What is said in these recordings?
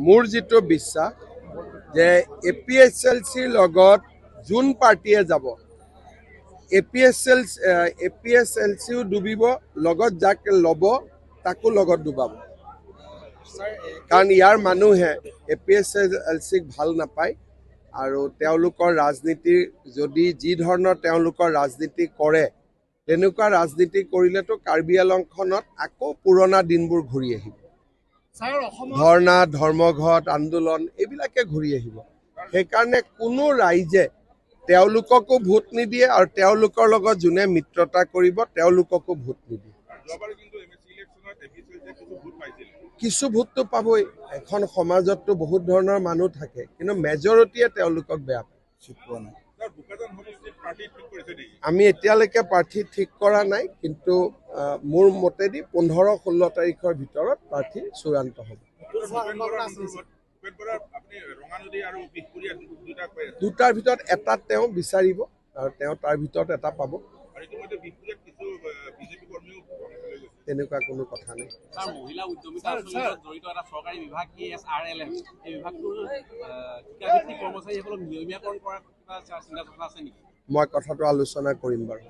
মোৰ যিটো বিশ্বাস যে APSLCৰ লগত যোন পাৰ্টিয়ে যাব APSLCও ডুবিব লগত যাক ল'ব তাকো লগত ডুবাব কাৰণ ইয়াৰ মানুহে APSLCক ভাল নাপায় আৰু তেওঁলোকৰ ৰাজনীতি যদি যি ধৰণৰ তেওঁলোকৰ ৰাজনীতি কৰে তেনেকুৱা ৰাজনীতি কৰিলেতো কাৰ্বি আংলংখনত আকৌ পুৰণা দিনবোৰ ঘূৰি আহিব ধৰ্ণা ধৰ্মঘট আন্দোলন এইবিলাকে ঘূৰি আহিব সেইকাৰণে কোনো ৰাইজে তেওঁলোককো ভোট নিদিয়ে আৰু তেওঁলোকৰ লগত যোনে মিত্ৰতা কৰিব তেওঁলোককো ভোট নিদিয়ে কিছু ভোটটো পাবই এখন সমাজততো বহুত ধৰণৰ মানুহ থাকে কিন্তু মেজৰিটিয়ে তেওঁলোকক বেয়া পায় আমি এতিয়ালৈকে প্ৰাৰ্থী ঠিক কৰা নাই কিন্তু মোৰ মতেদি 15-16 তাৰিখৰ ভিতৰত প্ৰাৰ্থী চূড়ান্ত হ'ব দুটাৰ ভিতৰত এটা তেওঁ বিচাৰিব আৰু তেওঁ তাৰ ভিতৰত এটা পাব তেনেকুৱা কোনো কথা নাই মহিলা উদ্যমিতাৰ জড়িত এটা চৰকাৰী বিভাগ ESRLM এই বিভাগটোৰ ঠিকাভিত্তিক কৰ্মচাৰীসকলক নিয়মীয়াকৰণ কৰাৰ কিবা চিন্তা চৰ্চা আছে নেকি মই কথাটো আলোচনা কৰিম বাৰু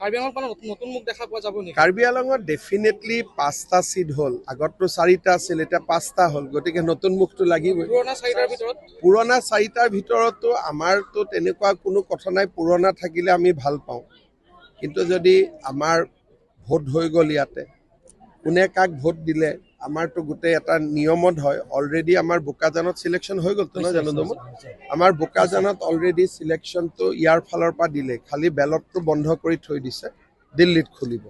কাৰ্বি আংলঙত নতুন মুখ দেখা পোৱা যাব নেকি কাৰ্বি আংলঙত ডেফিনেটলি 5টা সিট হ'ল আগততো 4টা আছিল এতিয়া 5টা হ'ল গতিকে নতুন মুখটো লাগিবই পুৰণা 4টাৰ ভিতৰতো আমাৰতো তেনেকুৱা কোনো কথা নাই পুৰণা থাকিলে আমি ভাল পাওঁ কিন্তু যদি আমাৰ ভোট হৈ গ'ল ইয়াতে কোনে কাক ভোট দিলে আমাৰতো গোটেই এটা নিয়মত হয় অলৰেডি আমাৰ বোকাজানত সিলেকশন হৈ গ'ল তো না জানো আমাৰ বোকাজানত অলৰেডি সিলেকশনটো ইয়াৰ ফালৰ পৰা দিলে খালি বেলটটো বন্ধ কৰি থৈ দিছে দিল্লীত খুলিব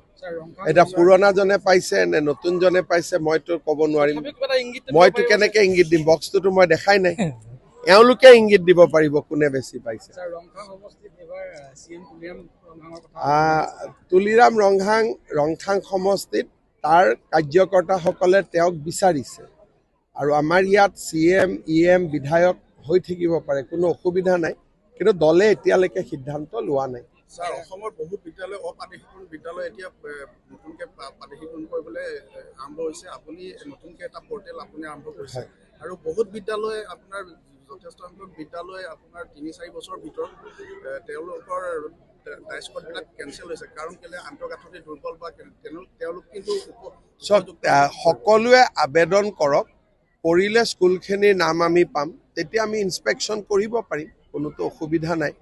এটা পুৰণা জনে পাইছে নে নতুন জনে পাইছে মইতো ক'ব নোৱাৰিম মইতো কেনেকে ইংগিত দিম বক্সটো মই দেখাই নাই এওঁলোকে ইংগিত দিব পাৰিব কোনে বেছি পাইছে তুলিৰাম ৰংথাং সমষ্টিত তাৰ কাৰ্যকৰ্তাসকলে তেওঁক বিচাৰিছে আৰু আমাৰ ইয়াত CM EM বিধায়ক হৈ থাকিব পাৰে কোনো অসুবিধা নাই কিন্তু দলে এতিয়ালৈকে সিদ্ধান্ত লোৱা নাই স্যাৰ অসমৰ বহুত বিদ্যালয় অপাঠ্যক্ৰম বিদ্যালয় এতিয়া নতুনকৈ পাঠ্যক্ৰম কৰিবলৈ আৰম্ভ হৈছে আপুনি নতুনকৈ এটা পৰ্টেল আপুনি আৰম্ভ কৰিছে আৰু বহুত বিদ্যালয় আপোনাৰ যথেষ্ট সংখ্যক বিদ্যালয় আপোনাৰ 3-4 বছৰৰ ভিতৰত তেওঁলোকৰ ডাইস্কটবিলাক কেনচেল হৈছে কাৰণ কেলে আন্তঃগাঁথনি দুৰ্বল বা তেওঁলোক কিন্তু সকলোৱে আবেদন কৰক কৰিলে স্কুলখিনিৰ নাম আমি পাম তেতিয়া আমি ইনস্পেকশ্যন কৰিব পাৰিম কোনোতো অসুবিধা নাই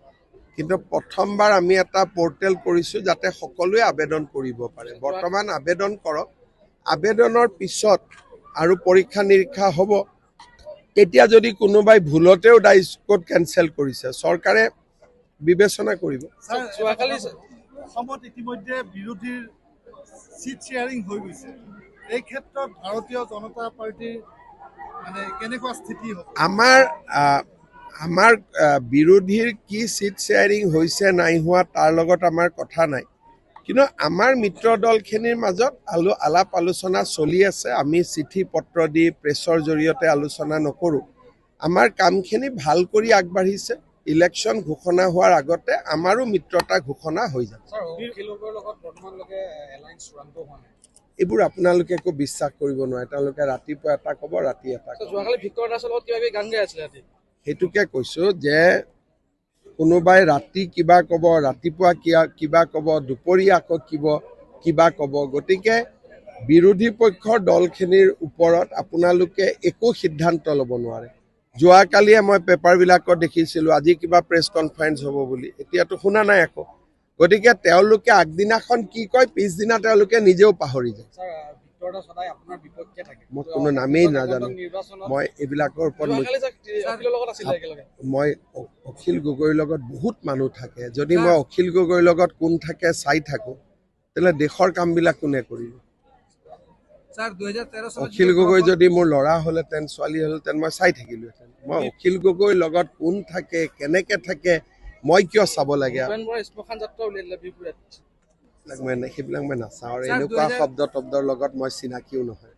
কিন্তু প্ৰথমবাৰ আমি এটা পৰ্টেল কৰিছোঁ যাতে সকলোৱে আবেদন কৰিব পাৰে বৰ্তমান আবেদন কৰক আবেদনৰ পিছত আৰু পৰীক্ষা নিৰীক্ষা হ'ব এতিয়া যদি কোনোবাই ভুলতেও ডাইস্কট কেনচেল কৰিছে চৰকাৰে বিবেচনা কৰিব অসমত ইতিমধ্যে বিৰোধীৰ সিট শেয়াৰিং হৈ গৈছে এই ক্ষেত্ৰত ভাৰতীয় জনতা পাৰ্টিৰ মানে কেনেকুৱা স্থিতি হ'ব আমাৰ বিৰোধীৰ কি সিট শেয়াৰিং হৈছে নাই হোৱা তাৰ লগত আমাৰ কথা নাই কিন্তু আমাৰ মিত্ৰ দলখিনিৰ মাজত আলাপ আলোচনা চলি আছে আমি চিঠি পত্ৰ দি প্ৰেছৰ জৰিয়তে আলোচনা নকৰোঁ আমাৰ কামখিনি ভাল কৰি আগবাঢ়িছে ইলেকশন ঘোষণা হোৱাৰ আগতে আমাৰো মিত্ৰতা ঘোষণা হৈ যাব এইবোৰ আপোনালোকে একো বিশ্বাস কৰিব নোৱাৰে তেওঁলোকে ৰাতিপুৱা এটা ক'ব ৰাতি এটা সেইটোকে কৈছোঁ যে কোনোবাই ৰাতি কিবা ক'ব ৰাতিপুৱা কিবা ক'ব দুপৰীয়া আকৌ কিবা ক'ব গতিকে বিৰোধী পক্ষৰ দলখিনিৰ ওপৰত আপোনালোকে একো সিদ্ধান্ত ল'ব নোৱাৰে যোৱাকালিয়ে মই পেপাৰবিলাকত দেখিছিলোঁ আজি কিবা প্ৰেছ কনফাৰেন্স হ'ব বুলি এতিয়াতো শুনা নাই আকৌ গতিকে তেওঁলোকে আগদিনাখন কি কয় পিছদিনা তেওঁলোকে নিজেও পাহৰি যায় মই কোনো নামেই নাজানো মই এইবিলাকৰ ওপৰত মই অখিল গগৈৰ লগত বহুত মানুহ থাকে যদি মই অখিল গগৈৰ লগত কোন থাকে চাই থাকোঁ তেতিয়াহ'লে দেশৰ কামবিলাক কোনে কৰিব অখিল গগৈ যদি মোৰ ল'ৰা হ'লেহেঁতেন ছোৱালী হ'লেহেঁতেন মই চাই থাকিলোহেঁতেন মই অখিল গগৈৰ লগত কোন থাকে কেনেকৈ থাকে মই কিয় চাব লাগে সেইবিলাক মই নাচাওঁ আৰু এনেকুৱা শব্দৰ লগত মই চিনাকিও নহয়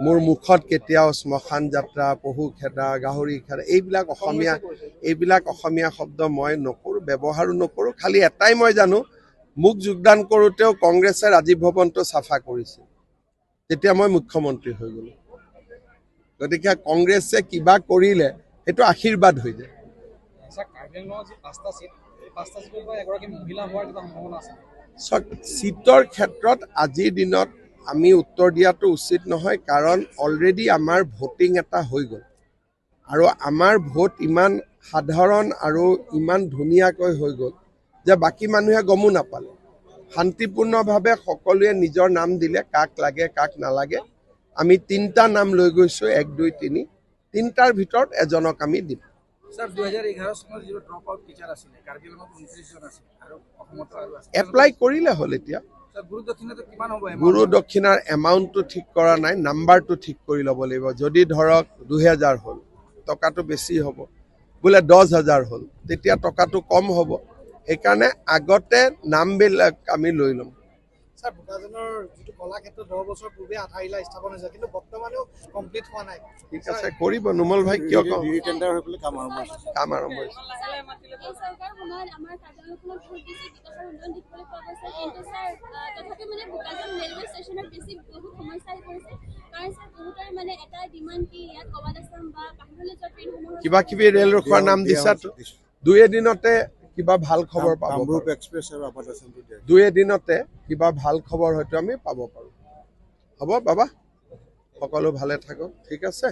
মোৰ মুখত কেতিয়াও শ্মশান যাত্ৰা, পহু খেদা, গাহৰি খেদা এইবিলাক অসমীয়া শব্দ মই নকৰোঁ, ব্যৱহাৰো নকৰোঁ। খালি এটাই মই জানো, মোক যোগদান কৰোঁতেও কংগ্ৰেছে ৰাজীৱ ভৱনটো চাফা কৰিছিল, তেতিয়া মই মুখ্যমন্ত্ৰী হৈ গ'লোঁ। গতিকে কংগ্ৰেছে কিবা কৰিলে সেইটো আশীৰ্বাদ হৈ যায়। স্যাৰ কাৰ্বি আংলঙৰ যি 5টা চিট, এই 5টা চিটৰ পৰা এগৰাকী মহিলা হোৱাৰ কিবা সম্ভাৱনা আছে? চিটৰ ক্ষেত্ৰত আজিৰ দিনত আমি উত্তৰ দিয়াটো উচিত নহয়, কাৰণ অলৰেডি আমাৰ ভোটিং এটা হৈ গ'ল আৰু আমাৰ ভোট ইমান সাধাৰণ আৰু ইমান ধুনীয়াকৈ হৈ গ'ল যে বাকী মানুহে গমো নাপালে। শান্তিপূৰ্ণভাৱে সকলোৱে নিজৰ নাম দিলে, কাক লাগে কাক নালাগে। আমি 3টা নাম লৈ গৈছোঁ, 1, 2, 3। 3টাৰ ভিতৰত এজনক আমি দিম। স্যাৰ 2011 চনত যিটো ড্ৰপ আউট টিচাৰ আছিলে, কাৰ্বি আংলঙত 29 জন আছিল আৰু অসমতো আৰু আছে। এপ্লাই কৰিলে হ'ল এতিয়া। স্যাৰ গুৰু দক্ষিণাটো কিমান হ'ব? গুৰু দক্ষিণাৰ এমাউণ্টটো ঠিক কৰা নাই, নাম্বাৰটো ঠিক কৰি ল'ব লাগিব। যদি ধৰক 2000 হ'ল, টকাটো বেছি হ'ব। বোলে 10,000 হ'ল, তেতিয়া টকাটো কম হ'ব। সেইকাৰণে আগতে নামবিলাক আমি লৈ ল'ম। স্যাৰ বোকাজানৰ যিটো কলাক্ষেত্ৰ 10 বছৰ পূৰ্বে আধাৰিলা স্থাপন হৈছে, কিন্তু বৰ্তমানেও কমপ্লিট হোৱা নাই। ঠিক আছে, কৰিব। নোমল ভাই কিয় কওঁ, টেণ্ডাৰ হৈ পেলাই কাম আৰম্ভ হৈছে। কাম আৰম্ভ হৈছে। এই চৰকাৰ সময়ত আমাৰ কাৰ্যালয়খনত বহুত বেছি বিকাশৰ উন্নয়ন দেখিবলৈ পোৱা গৈছে, কিন্তু স্যাৰ তথাপি মানে বোকাজান ৰেলৱে ষ্টেচনত বহুত সমস্যা আহি পৰিছে। কাৰণ স্যাৰ বহুতৰে মানে এটা ডিমাণ্ড কি ইয়াত অবাধ আছাম বা বাহিৰলৈ যোৱা ট্ৰেইনসমূহ কিবা কিবি ৰেল ৰখোৱাৰ নাম দিছাতো, 2 এদিনতে কিবা ভাল খবৰ পাব পাৰোঁ। এক্সপ্ৰেছ আৰু আপাৰ আছামটো দিয়া 2 এদিনতে কিবা ভাল খবৰ হয়তো আমি পাব পাৰোঁ। হ'ব বাবা, সকলো ভালে থাকক। ঠিক আছে।